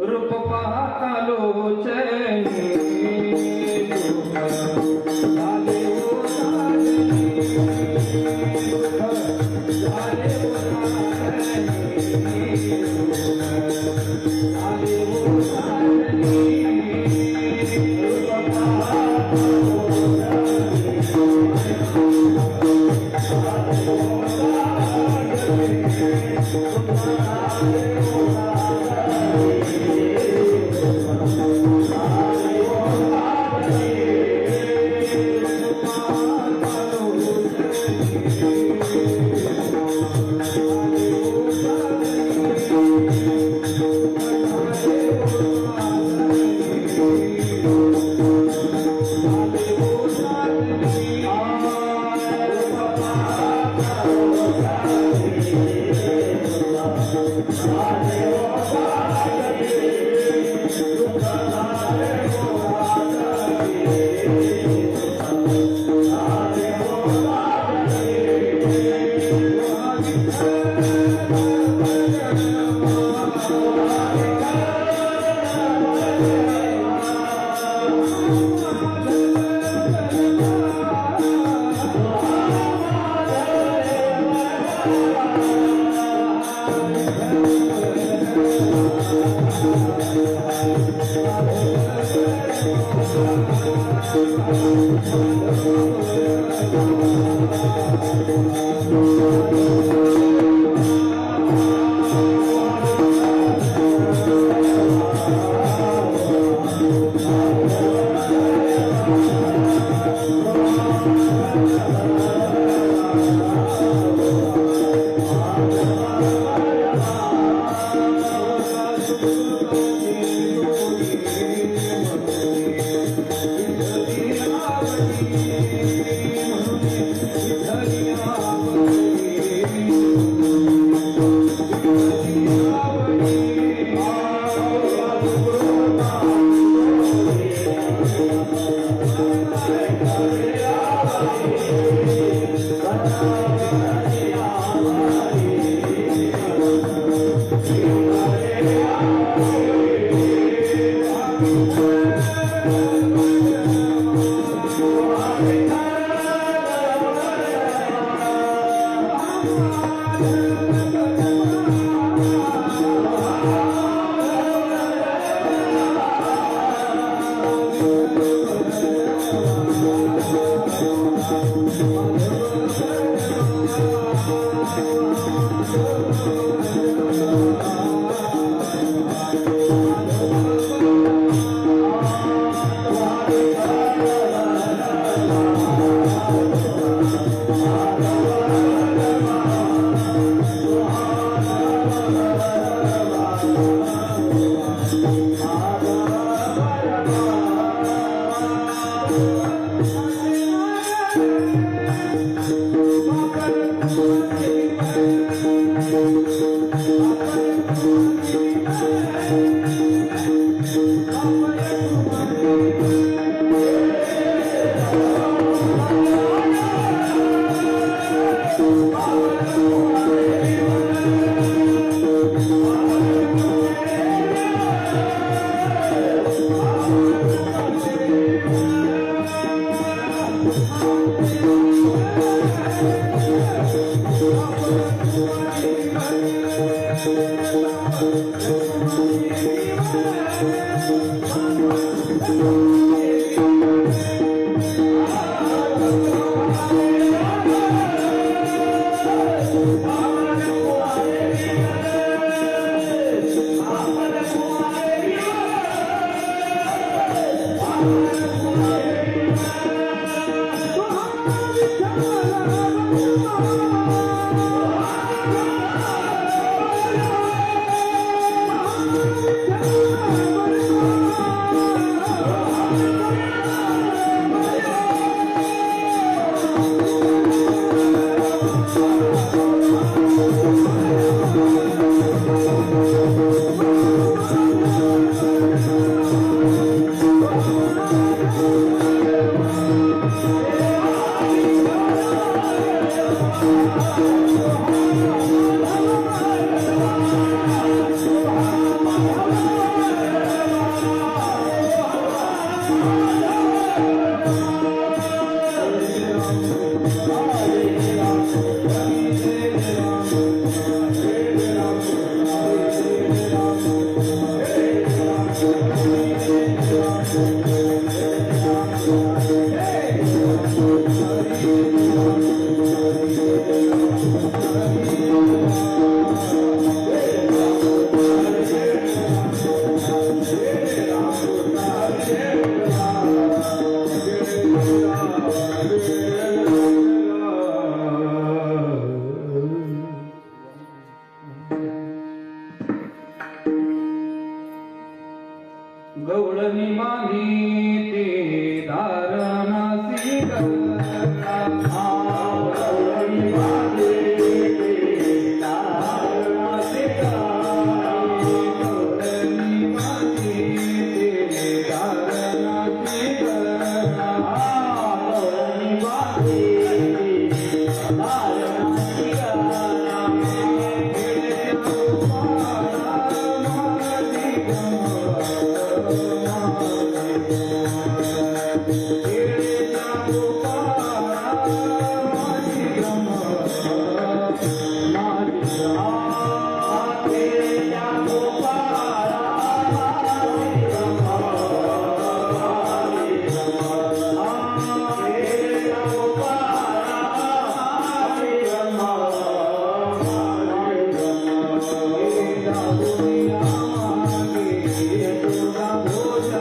रूप पाहता लोचनी झाले ओ साजनी झाले ओ साजनी रूप पाहता गवळणी बांधी ते धारणासी करता गवळणी बांधी ते धारणासी करता गवळणी बांधी ते धारणासी करता गवळणी बांधी धारणासी करता भोले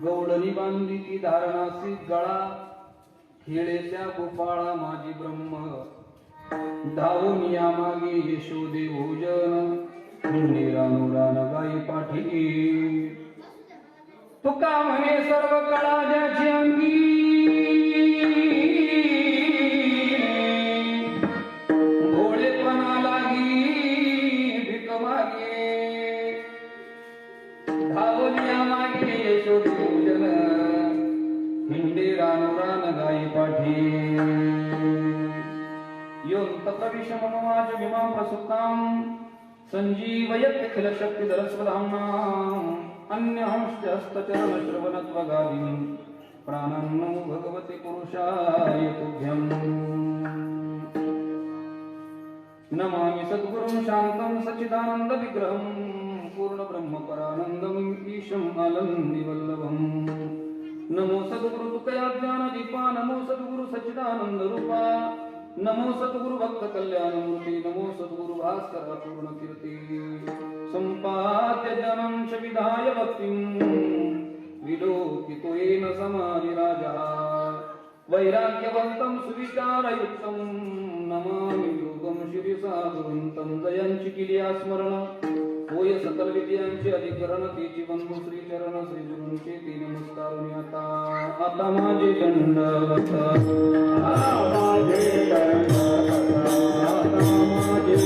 गवळणी बांधिती धारणासी गळा खेळे त्या गोपाळा माझी ब्रह्म धावून या मागे यशोदे भोजन निरानुरान गाई पाठी तुका म्हणे सर्व कळा ज्याची अंगी भोळेपणा लागी भीक मागे धावून या मागे यशोदे भोजन हिंडे रानुरान गाई पाठी योऽन्त प्रविश मनोवाच विमां प्रसुप्तां संजीवयत्यखिल शक्तिधरस्वधाम्नाम् अन्यहंश्च हस्तचरण श्रवणत्वगादीन् प्राणं नमो भगवते पुरुषाय तुभ्यम् नमामि सद्गुरुं शान्तं सच्चिदानन्द विग्रहं पूर्ण ब्रह्म परानन्दम् ईशम् आनन्दिवल्लभम् नमो सद्गुरु तुकया ज्ञान दीपा नमो सद्गुरु सच्चिदानंद रूपा नमो सद्गुरु भक्त कल्याण मूर्ती नमो सद्गुरु भास्कर पूर्ण कीर्ती संपाद्य जनम च विधाय भक्तिं विलोकितो येन समाधि राजा वैराग्यवन्तं सुविचारयुक्तं नमामि योगं श्री साधुवन्तं दयांची किलिया स्मरण होय सकल विद्यांचे अधिकरण तेची बंधू श्री चरण श्री गुरूंचे ते नमस्कार आता माझे दंडवत माझे दंडवत माझे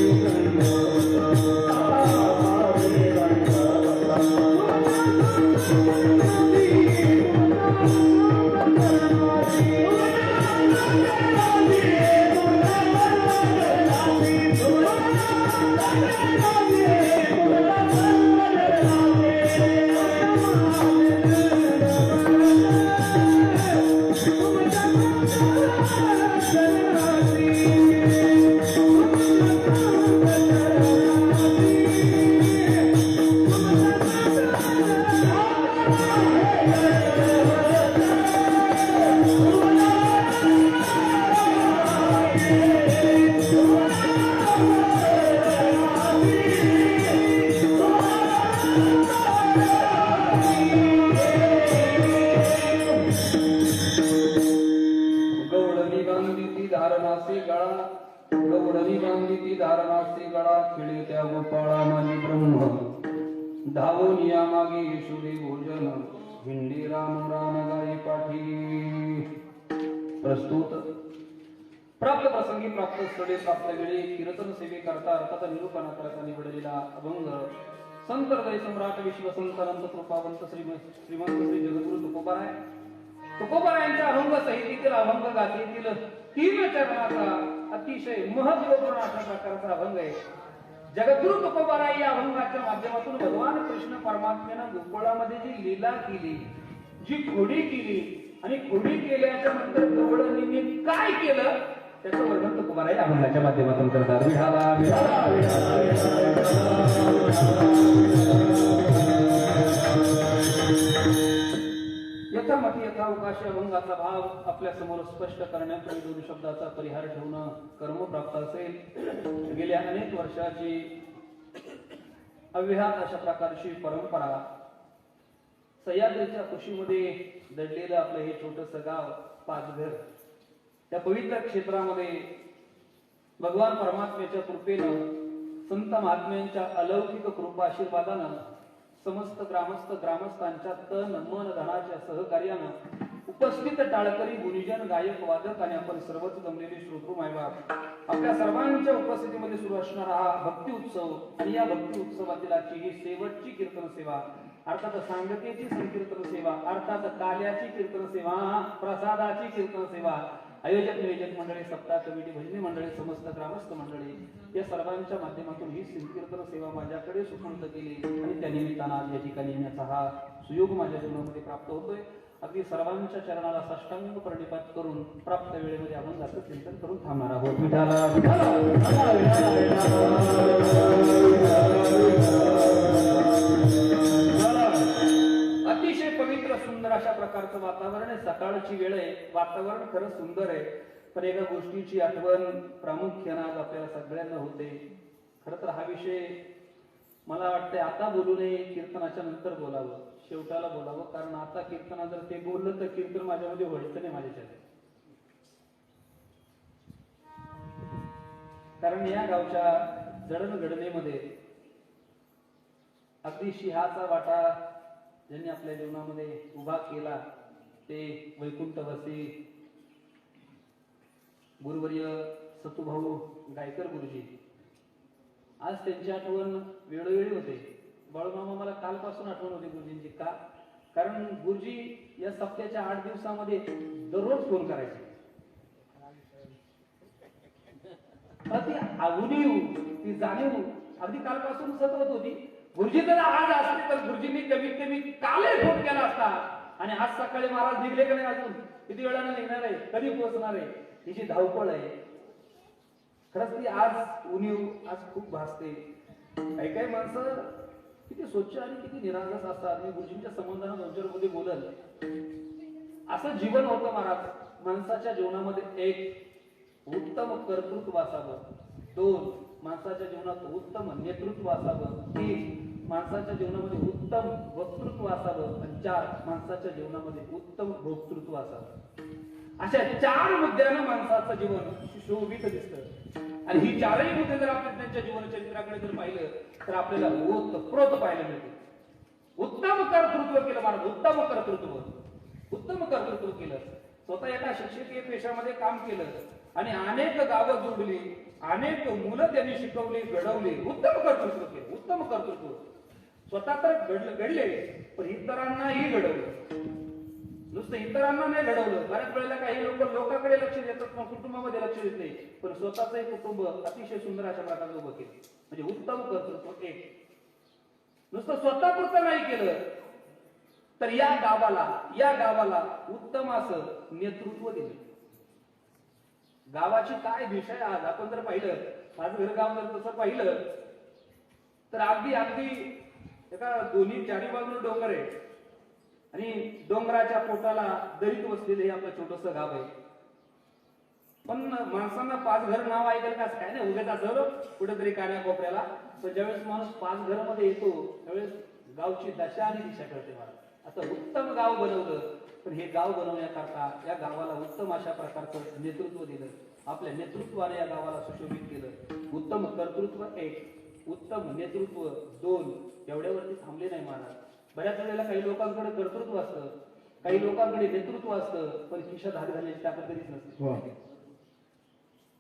धारणासी गळा गवळणी बांधिती धारणासी गळा खेळे त्या गोपाळा माझी ब्रह्म धावून या मागे यशोदे भोजन हिंडी राम राम गाई पाठी प्रस्तुत प्राप्त प्रसंगी प्राप्त स्थळे प्राप्त वेळी कीर्तन सेवे करता अर्थात निरूपणा करता निवडलेला अभंग संत हृदय सम्राट विश्वसंत अनंत कृपावंत श्रीमंत श्री जगद्गुरु तुकोबाराय तुकोबारायांच्या अभंग संहितेतील अभंग गाथेतील 3 चरणाचा अतिशय महत्वपूर्ण अशा प्रकारचा अभंग आहे. जगद्गुरु तुकोबाराय या अभंगाच्या माध्यमातून भगवान कृष्ण परमात्म्यानं गोकुळामध्ये जी लीला केली, जी खोडी केली आणि खोडी केल्याच्या नंतर गवळणीने काय केलं त्याचं वर्णन तुकोबाराय या अभंगाच्या माध्यमातून करतात. विठाला विठाला यथामती यथावकाश अभंगाचा भाव आपल्या समोर स्पष्ट करण्यापूर्वी 2 शब्दाचा परिहार ठेवणं कर्म प्राप्त असेल. गेल्या अनेक वर्षाची अव्याहत अशा प्रकारची परंपरा सह्याद्रीच्या कुशीमध्ये दडलेलं आपलं हे छोटंसं गाव पाचघर, त्या पवित्र क्षेत्रामध्ये भगवान परमात्म्याच्या कृपेनं संत महात्म्यांच्या अलौकिक कृपा आशीर्वादानं समस्त ग्रामस्थांच्या तन मन धनाच्या सहकार्यानं उपस्थित टाळकरी गुणीजन गायक वादक आणि आपण सर्वच जमलेले श्रोतृ मायबाप आपल्या सर्वांच्या उपस्थितीमध्ये सुरू असणारा हा भक्ती उत्सव आणि या भक्ती उत्सवातील आजची ही शेवटची कीर्तन सेवा अर्थात सांगतेची संकीर्तन सेवा अर्थात काल्याची कीर्तन सेवा प्रसादाची कीर्तन सेवा आयोजक नियोजक मंडळी सप्ताह कमिटी भजनी मंडळी समस्त ग्रामस्थ मंडळी या सर्वांच्या माध्यमातून ही संकीर्तन सेवा माझ्याकडे सुपूर्द केली आणि त्या निमित्तानं आज या ठिकाणी येण्याचा हा सुयोग माझ्या जीवनामध्ये प्राप्त होतोय. अगदी सर्वांच्या चरणाला साष्टांग प्रणिपात करून प्राप्त वेळेमध्ये आपण जास्त चिंतन करून थांबणार आहोत. विठाला अतिशय पवित्र सुंदर अशा प्रकारचं वातावरण आहे. सकाळची वेळ आहे, वातावरण खरंच सुंदर आहे, पण एका गोष्टीची आठवण प्रामुख्याने आज आपल्याला सगळ्यांना होते. खरं तर हा विषय मला वाटतंय आता बोलू नये, कीर्तनाच्या नंतर बोलावं. शेवटाला बोलावं, कारण आता कीर्तना जर ते बोललं तर कीर्तन माझ्यामध्ये व्हायचं नाही माझ्याच्याने. कारण या गावच्या जडणघडणीमध्ये अगदी सिंहाचा वाटा ज्यांनी आपल्या जीवनामध्ये उभा केला ते वैकुंठवासी गुरुवर्य सतुभाऊ गायकर गुरुजी. आज त्यांची आठवण वेळोवेळी होते. बाळूमामा मला कालपासून आठवण होते गुरुजींची. का? कारण गुरुजी या सप्त्याच्या 8 दिवसामध्ये दररोज फोन करायचे. ती उणीव, ती जाणीव अगदी कालपासून सतत होती. गुरुजी जर आज असते तर गुरुजींनी कमीत कमी कालही फोन केला असता. आणि आज सकाळी महाराज निघले का नाही, अजून किती वेळाने निघणार आहे, कधी पोहोचणार आहे, हिची धावपळ आहे. खरंच ती आज उणीव आज खूप भासते. काही काही माणसं किती स्वच्छ आणि किती निरागस असतात. मी गुरुजींच्या संबंधानं 2-4 मध्ये बोलल. असं जीवन होतं महाराज. माणसाच्या जीवनामध्ये 1 उत्तम कर्तृत्व असावं, 2 माणसाच्या जीवनात उत्तम नेतृत्व असावं, 3 माणसाच्या जीवनामध्ये उत्तम वक्तृत्व असावं, आणि 4 माणसाच्या जीवनामध्ये उत्तम भोक्तृत्व असावं. अशा 4 मुद्द्यानं माणसाचं जीवन सुशोभित दिसतं. आणि ही 4ही मुद्दे जर आपण त्यांच्या जीवन चरित्राकडे जर पाहिलं तर आपल्याला ओतप्रोत पाहायला मिळते. उत्तम कर्तृत्व केलं महाराज, उत्तम कर्तृत्व केलं. स्वतः एका शिक्षकीय पेशामध्ये काम केलं आणि अनेक गावं जोडली, अनेक मुलं त्यांनी शिकवली, घडवली. उत्तम कर्तृत्व केलं, उत्तम कर्तृत्व. स्वतः तर घडले पण इतरांनाही घडवलं. नुसतं इतरांना नाही घडवलं. बऱ्याच वेळेला काही लोक लोकांकडे लक्ष देतात पण कुटुंबामध्ये लक्ष देत नाही. पण स्वतःचंही कुटुंब अतिशय सुंदर अशा प्रकारे उभं केलं. म्हणजे उत्तम कर्तृत्व. 1 नुसतं स्वतःपुरतं नाही केलं तर या गावाला उत्तम असं नेतृत्व दिलं. गावाची काय दिशा आहे आज आपण जर पाहिलं, माझं घर गाव जर तसं पाहिलं तर अगदी एका दोन्ही 4ही बाजूला डोंगर आहे आणि डोंगराच्या पोटाला दरीत वसलेलं हे आपलं छोटस गाव आहे. पण माणसांना 5 घर नाव ऐकायला असं काय नाही, उगाच असं कुठेतरी कान्या कोपऱ्याला. पण ज्यावेळेस माणूस 5 घर मध्ये येतो त्यावेळेस गावची दशा आणि दिशा कळते मला. आता उत्तम गाव बनवलं, पण हे गाव बनवण्याकरता या गावाला उत्तम अशा प्रकारचं नेतृत्व दिलं. आपल्या नेतृत्वाने या गावाला सुशोभित केलं. उत्तम कर्तृत्व 1, उत्तम नेतृत्व 2. एवढ्यावरती थांबले नाही महाराज. बऱ्याच वेळेला काही लोकांकडे कर्तृत्व असतं, काही लोकांकडे नेतृत्व असतं, पण खिशात हात घालण्याची ताकद कधीच नसते.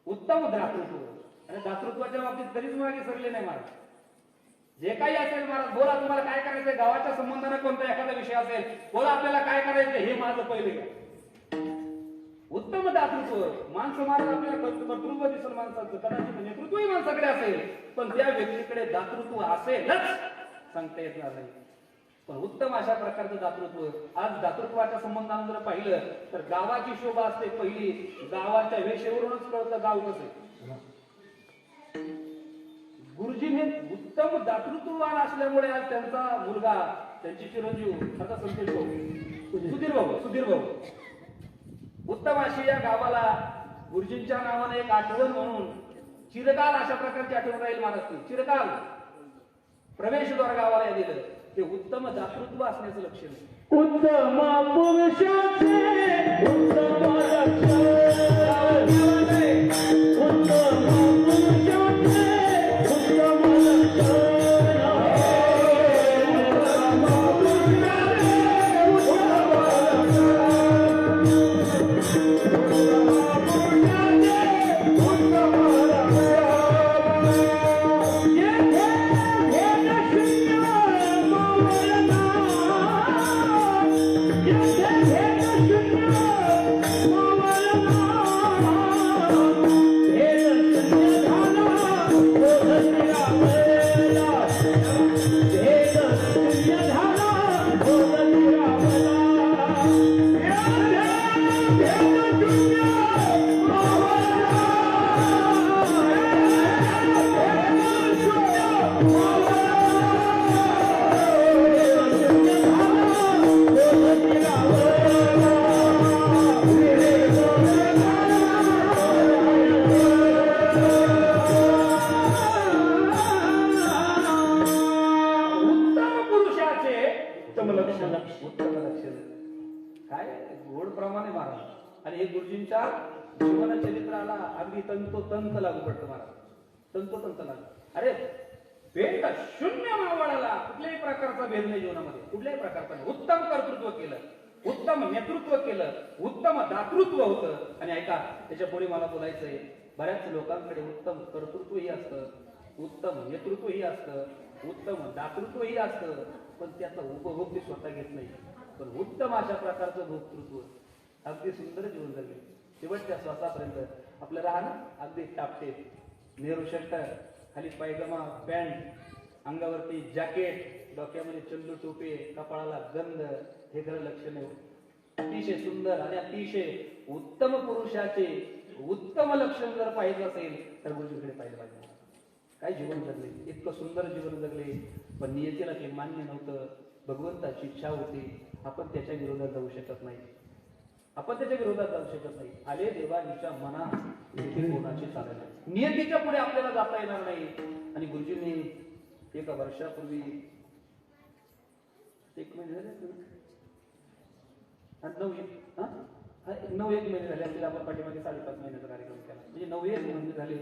उत्तम दातृत्व, आणि दातृत्वाच्या बाबतीत कधीच मागे सरले नाही महाराज. जे काही असेल महाराज बोला, तुम्हाला काय करायचंय, गावाच्या संबंधाने कोणता एखादा विषय असेल बोला, आपल्याला काय करायचंय हे माझं पहिले. उत्तम दातृत्व. माणसं महाराज आपल्याला कर्तृत्व दिसेल माणसाचं, कदाचित नेतृत्वही माणसाकडे असेल, पण त्या व्यक्तीकडे दातृत्व असेलच सांगता येणार नाही. पण उत्तम अशा प्रकारचं दातृत्व. आज दातृत्वाच्या संबंधाने जर पाहिलं तर गावाची शोभा असते पहिली. गावाच्या वेशेवरूनच कळतं गाव कसं. गुरुजीने उत्तम दातृत्ववान असल्यामुळे आज त्यांचा मुलगा, त्यांची चिरंजीव आता संतोष भाऊ, सुधीर भाऊ उत्तम अशी या गावाला गुरुजींच्या नावाने एक आठवण म्हणून चिरकाल अशा प्रकारची आठवण राहील महाराज. चिरकाल प्रवेशद्वार गावाला दिलं. ते उत्तम दातृत्व असण्याचं लक्षण आहे. उत्तम पुरुषाचे उत्तम उत्तम लक्षण. काय गोड प्रमाणे महाराज. आणि हे गुरुजींच्या जीवन चरित्राला अगदी तंतोतंत लागू पडतं महाराज. तंतोतंत लागू. अरे भेट शून्य मावळाला कुठल्याही प्रकारचा भेद नाही जीवनामध्ये, कुठल्याही प्रकारचा नाही. उत्तम कर्तृत्व केलं, उत्तम नेतृत्व केलं, उत्तम दातृत्व होतं. आणि ऐका, त्याच्या पुढे मला बोलायचंय, बऱ्याच लोकांकडे उत्तम कर्तृत्वही असतं, उत्तम नेतृत्वही असतं, उत्तम दातृत्वही असतं, पण त्याचा उपभोग ते स्वतः घेत नाही. पण उत्तम अशा प्रकारचं भोक्तृत्व, अगदी सुंदर जीवन जगले शेवटच्या श्वासापर्यंत. आपलं राहणं अगदी टापटेप, नेहरू शर्ट, खाली पायजमा पॅन्ट, अंगावरती जॅकेट, डोक्यामध्ये चल्लू टोपे, कपाळाला गंध, हे खरं लक्षण आहे. अतिशय सुंदर आणि अतिशय उत्तम पुरुषाचे उत्तम लक्षण जर पाहिजे असेल तर गुरुजींकडे पाहिलं पाहिजे. काय जीवन जगले, इतकं सुंदर जीवन जगले. पण नियतीला ते मान्य नव्हतं, भगवंताची इच्छा होती. आपण त्याच्या विरोधात जाऊ शकत नाही, आपण त्याच्या विरोधात जाऊ शकत नाही. आले देवाच्या मना येथे कोणाची चालत नाही, नियतीच्या पुढे आपल्याला जाता येणार नाही. आणि गुरुजींनी एका वर्षापूर्वी, एक महिने झाले, 9-1 महिने झाले असतील. आपण पाठीमागे 5.5 महिन्याचा कार्यक्रम केला, म्हणजे 9-1 महिने झाले.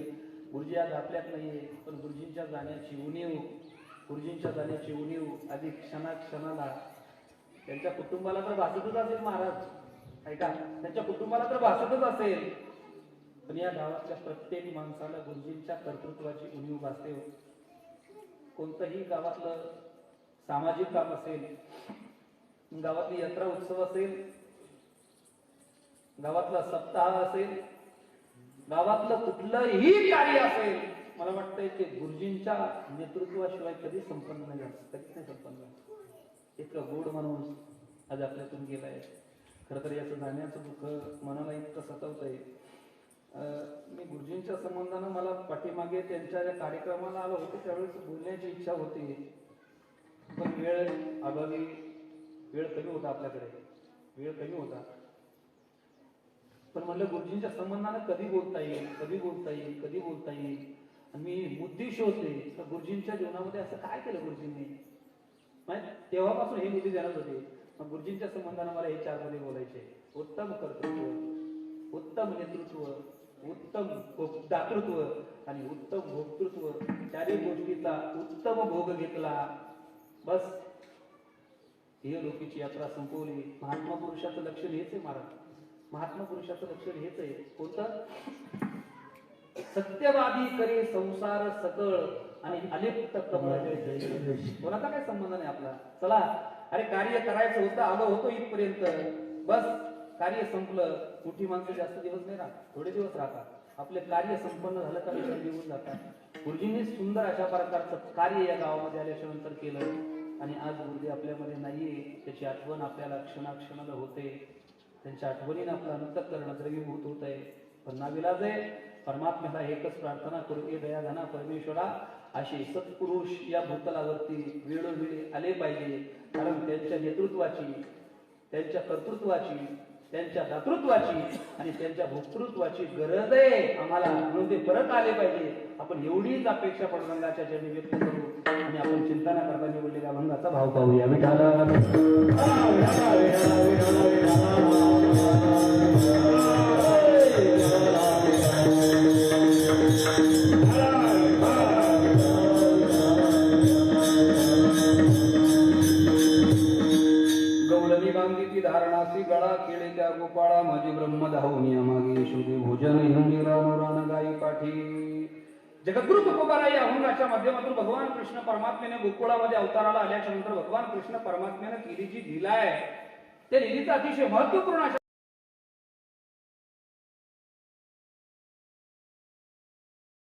गुरुजी आज आपल्यात नाहीये, पण गुरुजींच्या जाण्याची उणीव आधी क्षणाला त्यांच्या कुटुंबाला तर भासतच असेल महाराज. ऐका, त्यांच्या कुटुंबाला तर भासतच असेल, पण या गावातल्या प्रत्येक माणसाला गुरुजींच्या कर्तृत्वाची उणीव भासते. कोणतंही गावातलं सामाजिक काम असेल, गावातली यात्रा उत्सव असेल, गावातला सप्ताह असेल, गावातलं कुठलंही कार्य असेल, मला वाटतंय ते गुरुजींच्या नेतृत्वाशिवाय कधी संपन्न नाही झालं, कधीच नाही संपन्न झालं. इतकं गोड माणूस आज आपल्यातून गेलाय. खरं तर याचं जाण्याचं दुःख मनाला इतकं सतवतंय. मी गुरुजींच्या संबंधानं मला पाठीमागे त्यांच्या ज्या कार्यक्रमाला आलो होतो त्यावेळेस बोलण्याची इच्छा होती, पण वेळ अभावी वेळ कमी होता, आपल्याकडे वेळ कमी होता. पण म्हणलं गुरुजींच्या संबंधानं कधी बोलता येईल. आणि मी मुद्दे शोधले तर गुरुजींच्या जीवनामध्ये असं काय केलं गुरुजींनी, तेव्हापासून हे मुद्दे देणार होते. मग गुरुजींच्या संबंधानं मला हे 4 मध्ये बोलायचे. उत्तम कर्तृत्व, उत्तम नेतृत्व, उत्तम दातृत्व आणि उत्तम भोक्तृत्व. 4ही गोष्टीचा उत्तम भोग घेतला. बस हे लोकीची यात्रा संपवली. महात्मा पुरुषाचं लक्षण हेच आहे महाराज. महात्मा पुरुषाचं लक्षण हेच आहे. कोणतं? सत्यवादी करे संसार सकळ आणि अलिप्त कमळ. कोणाचा काय संबंध नाही आपला. चला, अरे कार्य करायचं होतं, आलो होतो इथपर्यंत, बस कार्य संपलं. मोठी माणसं जास्त दिवस नाही राहत, थोडे दिवस राहतात. आपले कार्य संपन्न झालं का विचार निघून जातात. गुरुजींनी सुंदर अशा प्रकारचं कार्य या गावामध्ये आल्याच्या नंतर केलं. आणि आज गुरुजी आपल्यामध्ये नाहीये, त्याची आठवण आपल्याला क्षणाक्षणाला होते. त्यांच्या आठवणीने आपलं अंतःकरण द्रवीभूत होत आहे. पण नाविलाज आहे, परमात्म्याला एकच प्रार्थना करू, ए दयाघना परमेश्वरा, असे सत्पुरुष या भूतलावरती वेळोवेळी आले पाहिजे. कारण त्यांच्या नेतृत्वाची, त्यांच्या कर्तृत्वाची, त्यांच्या दातृत्वाची आणि त्यांच्या भोक्तृत्वाची गरज आहे आम्हाला, म्हणून ते परत आले पाहिजे. आपण एवढीच अपेक्षा पांडुरंगाच्या चरणी व्यक्त करू आणि आपण चिंता न करता निवडलेल्या अभंगाचा भाव पाहूया. विठाला धारणासी गळा केळे त्या गोपाळा, माझी ब्रह्म धावनिया मागे यशोदे भोजन हिंदीला नोरान गाई पाठी. जगद्गुरु तुकोबारा या अभंगाच्या माध्यमातून भगवान कृष्ण परमात्म्याने गोकुळामध्ये अवताराला आल्याच्या नंतर भगवान कृष्ण परमात्म्याने केली जी लीला आहे, त्या लीलेचा अतिशय महत्वपूर्ण